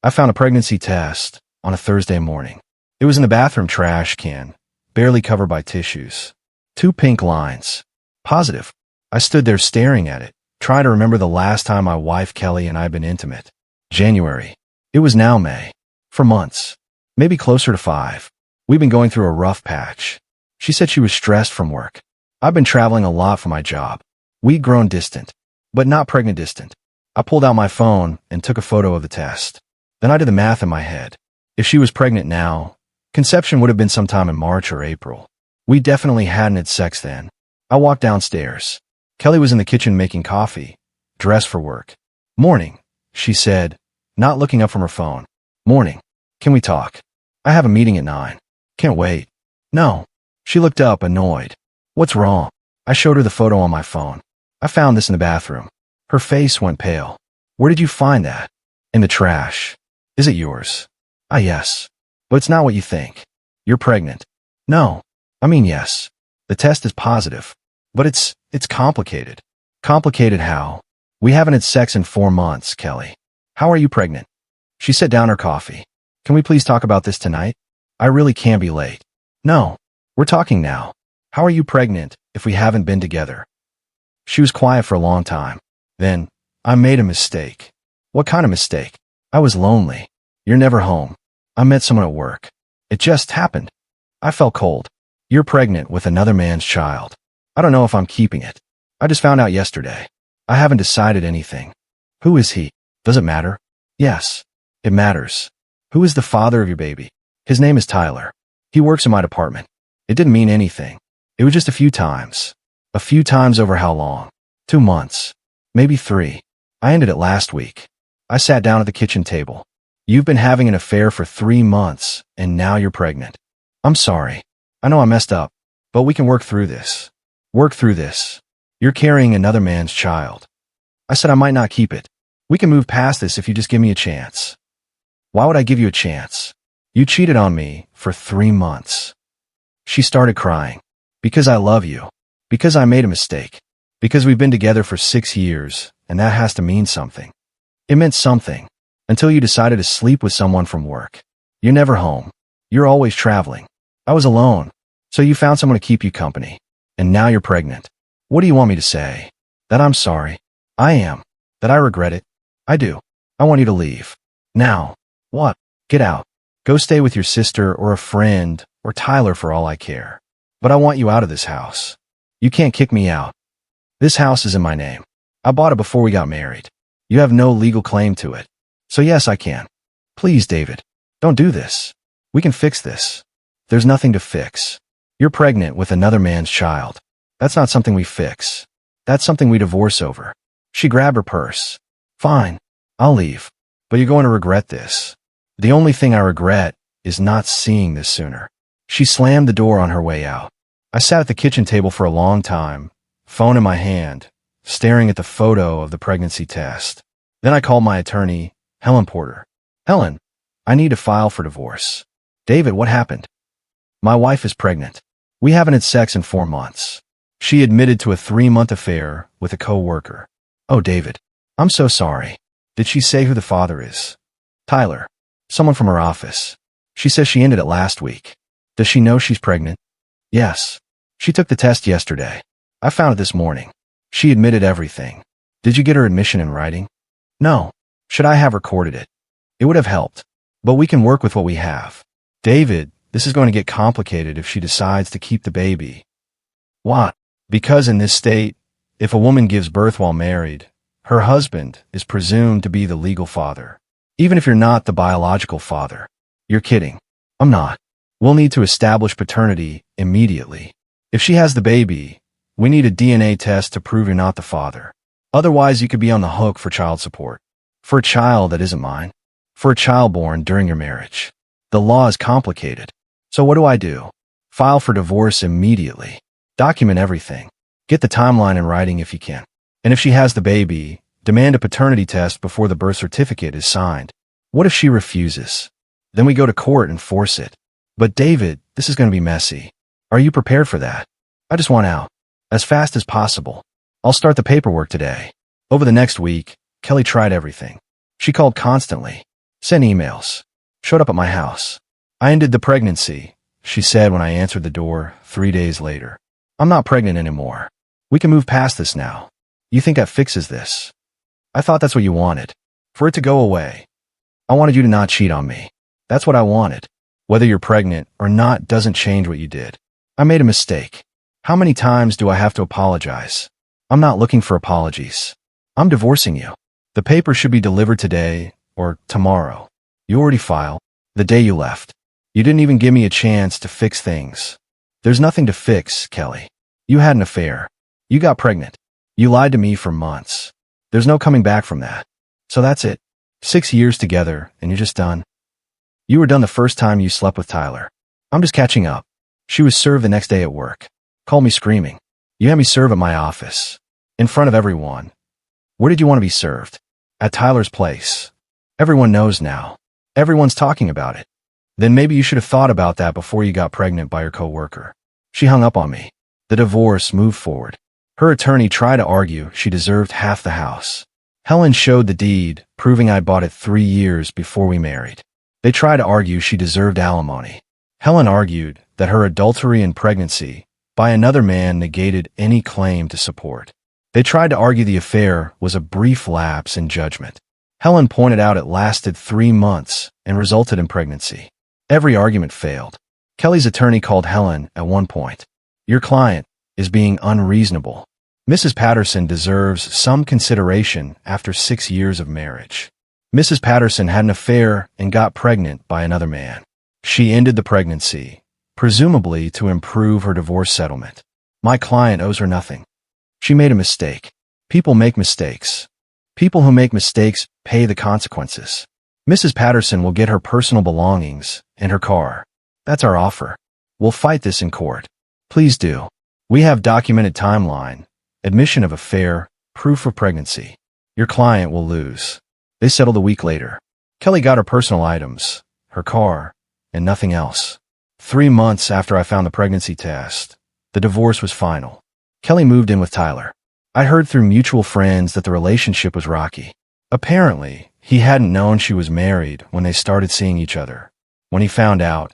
I found a pregnancy test on a Thursday morning. It was in the bathroom trash can, barely covered by tissues. 2 pink lines. Positive. I stood there staring at it, trying to remember the last time my wife Kelly and I had been intimate. January. It was now May. For months. Maybe closer to 5. We've been going through a rough patch. She said she was stressed from work. I've been traveling a lot for my job. We'd grown distant, but not pregnant distant. I pulled out my phone and took a photo of the test. Then I did the math in my head. If she was pregnant now, conception would have been sometime in March or April. We definitely hadn't had sex then. I walked downstairs. Kelly was in the kitchen making coffee, dressed for work. Morning, she said, not looking up from her phone. Morning. Can we talk? I have a meeting at 9. Can't wait. No. She looked up, annoyed. What's wrong? I showed her the photo on my phone. I found this in the bathroom. Her face went pale. Where did you find that? In the trash. Is it yours? Ah, yes. But it's not what you think. You're pregnant. No. I mean, yes. The test is positive. But it's complicated. Complicated how? We haven't had sex in 4 months, Kelly. How are you pregnant? She set down her coffee. Can we please talk about this tonight? I really can't be late. No. We're talking now. How are you pregnant if we haven't been together? She was quiet for a long time. Then, I made a mistake. What kind of mistake? I was lonely. You're never home. I met someone at work. It just happened. I felt cold. You're pregnant with another man's child. I don't know if I'm keeping it. I just found out yesterday. I haven't decided anything. Who is he? Does it matter? Yes. It matters. Who is the father of your baby? His name is Tyler. He works in my department. It didn't mean anything. It was just a few times. A few times over how long? 2 months. Maybe 3. I ended it last week. I sat down at the kitchen table. You've been having an affair for 3 months, and now you're pregnant. I'm sorry. I know I messed up, but we can work through this. Work through this. You're carrying another man's child. I said I might not keep it. We can move past this if you just give me a chance. Why would I give you a chance? You cheated on me for 3 months. She started crying. Because I love you. Because I made a mistake. Because we've been together for 6 years, and that has to mean something. It meant something. Until you decided to sleep with someone from work. You're never home. You're always traveling. I was alone. So you found someone to keep you company. And now you're pregnant. What do you want me to say? That I'm sorry. I am. That I regret it. I do. I want you to leave. Now. What? Get out. Go stay with your sister or a friend or Tyler for all I care. But I want you out of this house. You can't kick me out. This house is in my name. I bought it before we got married. You have no legal claim to it. So yes, I can. Please, David. Don't do this. We can fix this. There's nothing to fix. You're pregnant with another man's child. That's not something we fix. That's something we divorce over. She grabbed her purse. Fine. I'll leave. But you're going to regret this. The only thing I regret is not seeing this sooner. She slammed the door on her way out. I sat at the kitchen table for a long time, phone in my hand, staring at the photo of the pregnancy test. Then I called my attorney, Helen Porter. Helen, I need to file for divorce. David, what happened? My wife is pregnant. We haven't had sex in 4 months. She admitted to a 3-month affair with a co-worker. Oh, David, I'm so sorry. Did she say who the father is? Tyler. Someone from her office. She says she ended it last week. Does she know she's pregnant? Yes. She took the test yesterday. I found it this morning. She admitted everything. Did you get her admission in writing? No. Should I have recorded it? It would have helped. But we can work with what we have. David, this is going to get complicated if she decides to keep the baby. What? Because in this state, if a woman gives birth while married, her husband is presumed to be the legal father. Even if you're not the biological father. You're kidding. I'm not. We'll need to establish paternity immediately. If she has the baby, we need a DNA test to prove you're not the father. Otherwise, you could be on the hook for child support. For a child that isn't mine. For a child born during your marriage. The law is complicated. So what do? File for divorce immediately. Document everything. Get the timeline in writing if you can. And if she has the baby, demand a paternity test before the birth certificate is signed. What if she refuses? Then we go to court and force it. But David, this is going to be messy. Are you prepared for that? I just want out. As fast as possible. I'll start the paperwork today. Over the next week, Kelly tried everything. She called constantly. sent emails, showed up at my house. I ended the pregnancy, she said when I answered the door 3 days later. I'm not pregnant anymore. We can move past this now. You think that fixes this? I thought that's what you wanted. For it to go away. I wanted you to not cheat on me. That's what I wanted. Whether you're pregnant or not doesn't change what you did. I made a mistake. How many times do I have to apologize? I'm not looking for apologies. I'm divorcing you. The paper should be delivered today or tomorrow. You already filed the day you left. You didn't even give me a chance to fix things. There's nothing to fix, Kelly. You had an affair. You got pregnant. You lied to me for months. There's no coming back from that. So that's it. 6 years together and you're just done. You were done the first time you slept with Tyler. I'm just catching up. She was served the next day at work. Called me screaming. You had me served at my office. In front of everyone. Where did you want to be served? At Tyler's place. Everyone knows now. Everyone's talking about it. Then maybe you should have thought about that before you got pregnant by your coworker. She hung up on me. The divorce moved forward. Her attorney tried to argue she deserved half the house. Helen showed the deed, proving I bought it 3 years before we married. They tried to argue she deserved alimony. Helen argued that her adultery and pregnancy by another man negated any claim to support. They tried to argue the affair was a brief lapse in judgment. Helen pointed out it lasted 3 months and resulted in pregnancy. Every argument failed. Kelly's attorney called Helen at one point. Your client is being unreasonable. Mrs. Patterson deserves some consideration after 6 years of marriage. Mrs. Patterson had an affair and got pregnant by another man. She ended the pregnancy, presumably to improve her divorce settlement. My client owes her nothing. She made a mistake. People make mistakes. People who make mistakes pay the consequences. Mrs. Patterson will get her personal belongings and her car. That's our offer. We'll fight this in court. Please do. We have documented timeline, admission of affair, proof of pregnancy. Your client will lose. They settled a week later. Kelly got her personal items, her car, and nothing else. 3 months after I found the pregnancy test, the divorce was final. Kelly moved in with Tyler. I heard through mutual friends that the relationship was rocky. Apparently, he hadn't known she was married when they started seeing each other. When he found out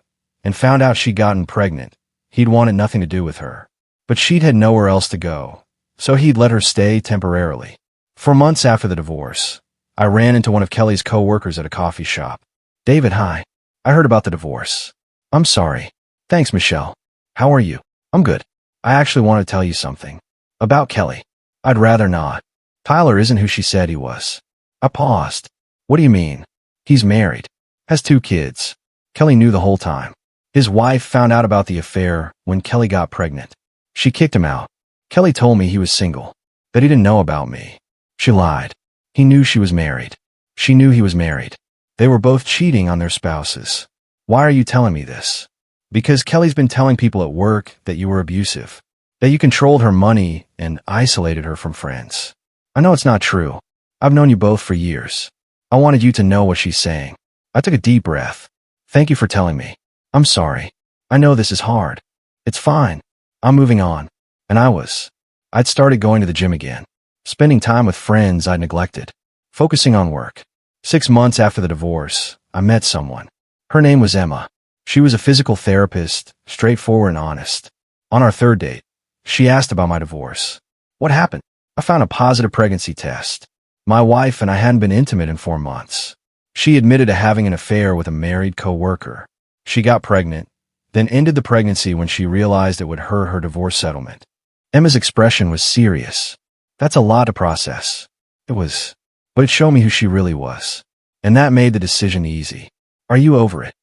she'd gotten pregnant, he'd wanted nothing to do with her. But she'd had nowhere else to go, so he'd let her stay temporarily. For months after the divorce, I ran into one of Kelly's co-workers at a coffee shop. David, hi. I heard about the divorce. I'm sorry. Thanks, Michelle. How are you? I'm good. I actually want to tell you something. About Kelly. I'd rather not. Tyler isn't who she said he was. I paused. What do you mean? He's married. Has 2 kids. Kelly knew the whole time. His wife found out about the affair when Kelly got pregnant. She kicked him out. Kelly told me he was single, that he didn't know about me. She lied. He knew she was married. She knew he was married. They were both cheating on their spouses. Why are you telling me this? Because Kelly's been telling people at work that you were abusive, that you controlled her money and isolated her from friends. I know it's not true. I've known you both for years. I wanted you to know what she's saying. I took a deep breath. Thank you for telling me. I'm sorry. I know this is hard. It's fine. I'm moving on. And I'd started going to the gym again, spending time with friends I'd neglected, focusing on work. 6 months after the divorce, I met someone. Her name was Emma. She was a physical therapist, straightforward and honest. On our 3rd date, she asked about my divorce. What happened? I found a positive pregnancy test. My wife and I hadn't been intimate in 4 months. She admitted to having an affair with a married co-worker. She got pregnant, then ended the pregnancy when she realized it would hurt her divorce settlement. Emma's expression was serious. That's a lot to process. But it showed me who she really was. And that made the decision easy. Are you over it?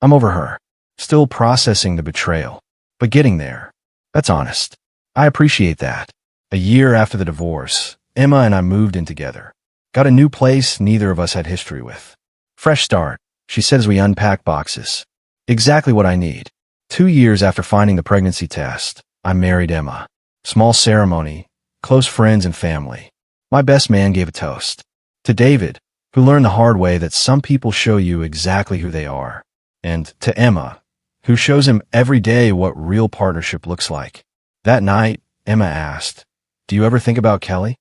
I'm over her. Still processing the betrayal. But getting there. That's honest. I appreciate that. A year after the divorce, Emma and I moved in together. Got a new place neither of us had history with. Fresh start, she said as we unpacked boxes. Exactly what I need. 2 years after finding the pregnancy test, I married Emma. Small ceremony, close friends and family. My best man gave a toast. To David, who learned the hard way that some people show you exactly who they are. And to Emma, who shows him every day what real partnership looks like. That night, Emma asked, "Do you ever think about Kelly?"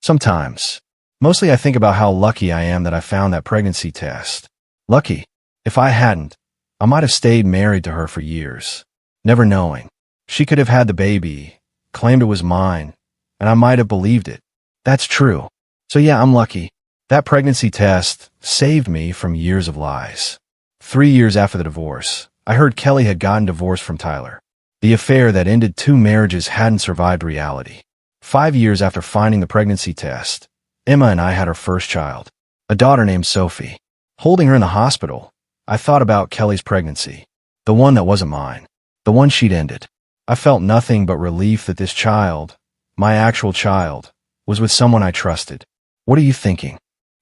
Sometimes. Mostly I think about how lucky I am that I found that pregnancy test. Lucky. If I hadn't, I might have stayed married to her for years, never knowing. She could have had the baby, claimed it was mine, and I might have believed it. That's true. So yeah, I'm lucky. That pregnancy test saved me from years of lies. 3 years after the divorce, I heard Kelly had gotten divorced from Tyler. The affair that ended 2 marriages hadn't survived reality. 5 years after finding the pregnancy test, Emma and I had our first child, a daughter named Sophie. Holding her in the hospital, I thought about Kelly's pregnancy, the one that wasn't mine, the one she'd ended. I felt nothing but relief that this child, my actual child, was with someone I trusted. What are you thinking?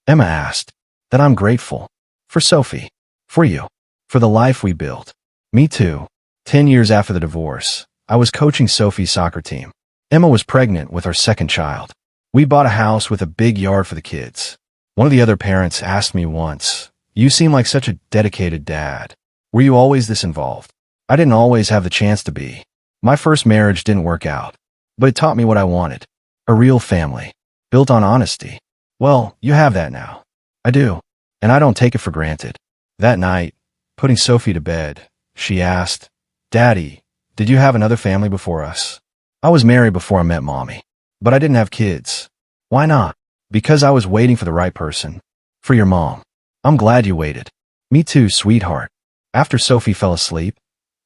Emma asked. That I'm grateful. For Sophie. For you. For the life we built. Me too. 10 years after the divorce, I was coaching Sophie's soccer team. Emma was pregnant with our second child. We bought a house with a big yard for the kids. One of the other parents asked me once, "You seem like such a dedicated dad. Were you always this involved?" I didn't always have the chance to be. My first marriage didn't work out, but it taught me what I wanted. A real family, built on honesty. Well, you have that now. I do, and I don't take it for granted. That night, putting Sophie to bed, she asked, "Daddy, did you have another family before us?" I was married before I met Mommy, but I didn't have kids. Why not? Because I was waiting for the right person. For your mom. I'm glad you waited. Me too, sweetheart. After Sophie fell asleep,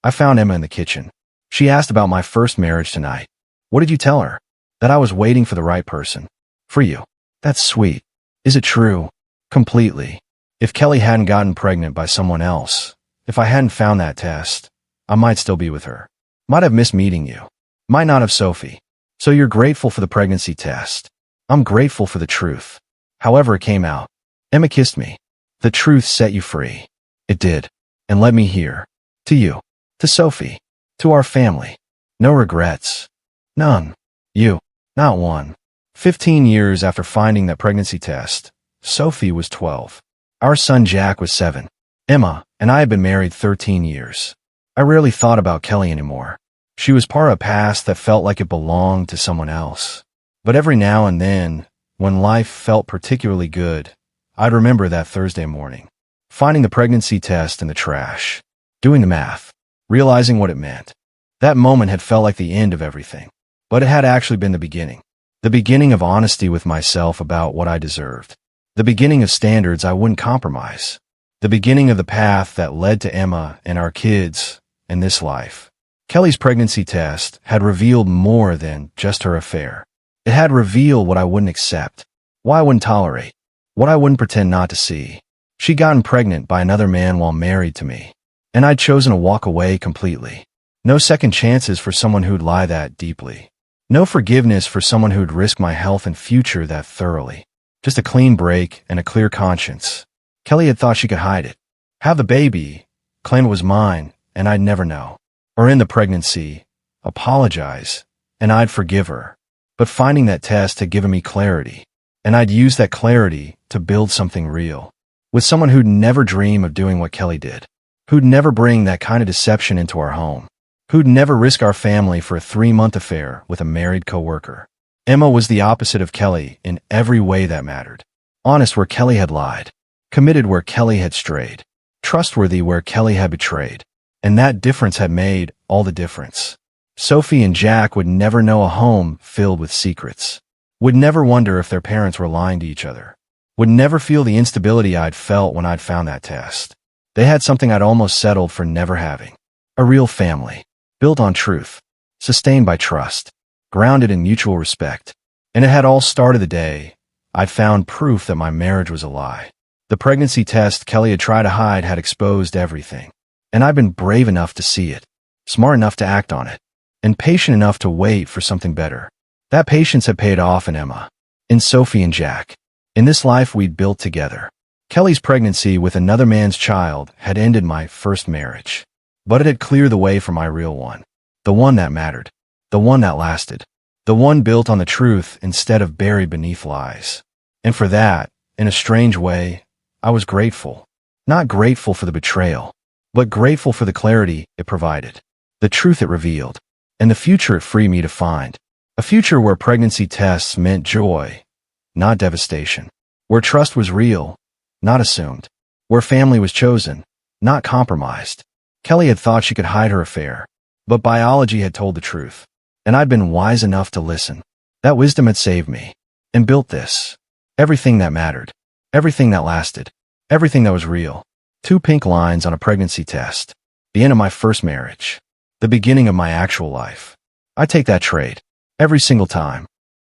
I found Emma in the kitchen. She asked about my first marriage tonight. What did you tell her? That I was waiting for the right person. For you. That's sweet. Is it true? Completely. If Kelly hadn't gotten pregnant by someone else, if I hadn't found that test, I might still be with her. Might have missed meeting you. Might not have Sophie. So you're grateful for the pregnancy test. I'm grateful for the truth. However it came out. Emma kissed me. The truth set you free. It did. And let me hear. To you. To Sophie. To our family. No regrets. None. You. Not one. 15 years after finding that pregnancy test, Sophie was 12. Our son Jack was 7. Emma and I had been married 13 years. I rarely thought about Kelly anymore. She was part of a past that felt like it belonged to someone else. But every now and then, when life felt particularly good, I'd remember that Thursday morning. Finding the pregnancy test in the trash. Doing the math. Realizing what it meant. That moment had felt like the end of everything. But it had actually been the beginning. The beginning of honesty with myself about what I deserved. The beginning of standards I wouldn't compromise. The beginning of the path that led to Emma and our kids and this life. Kelly's pregnancy test had revealed more than just her affair. It had revealed what I wouldn't accept, what I wouldn't tolerate, what I wouldn't pretend not to see. She'd gotten pregnant by another man while married to me, and I'd chosen to walk away completely. No second chances for someone who'd lie that deeply. No forgiveness for someone who'd risk my health and future that thoroughly. Just a clean break and a clear conscience. Kelly had thought she could hide it. Have the baby, claim it was mine, and I'd never know. Or in the pregnancy, apologize, and I'd forgive her. But finding that test had given me clarity, and I'd use that clarity to build something real. With someone who'd never dream of doing what Kelly did. Who'd never bring that kind of deception into our home. Who'd never risk our family for a 3-month affair with a married coworker. Emma was the opposite of Kelly in every way that mattered. Honest where Kelly had lied. Committed where Kelly had strayed. Trustworthy where Kelly had betrayed. And that difference had made all the difference. Sophie and Jack would never know a home filled with secrets. Would never wonder if their parents were lying to each other. Would never feel the instability I'd felt when I'd found that test. They had something I'd almost settled for never having. A real family. Built on truth. Sustained by trust. Grounded in mutual respect. And it had all started the day I'd found proof that my marriage was a lie. The pregnancy test Kelly had tried to hide had exposed everything. And I'd been brave enough to see it. Smart enough to act on it. And patient enough to wait for something better. That patience had paid off in Emma. In Sophie and Jack. In this life we'd built together. Kelly's pregnancy with another man's child had ended my first marriage. But it had cleared the way for my real one. The one that mattered. The one that lasted. The one built on the truth instead of buried beneath lies. And for that, in a strange way, I was grateful. Not grateful for the betrayal, but grateful for the clarity it provided. The truth it revealed. And the future it freed me to find. A future where pregnancy tests meant joy, not devastation. Where trust was real, not assumed. where family was chosen, not compromised. Kelly had thought she could hide her affair, but biology had told the truth, and I'd been wise enough to listen. That wisdom had saved me and built this. Everything that mattered, everything that lasted, everything that was real. 2 pink lines on a pregnancy test. The end of my first marriage. The beginning of my actual life. I take that trade every single time.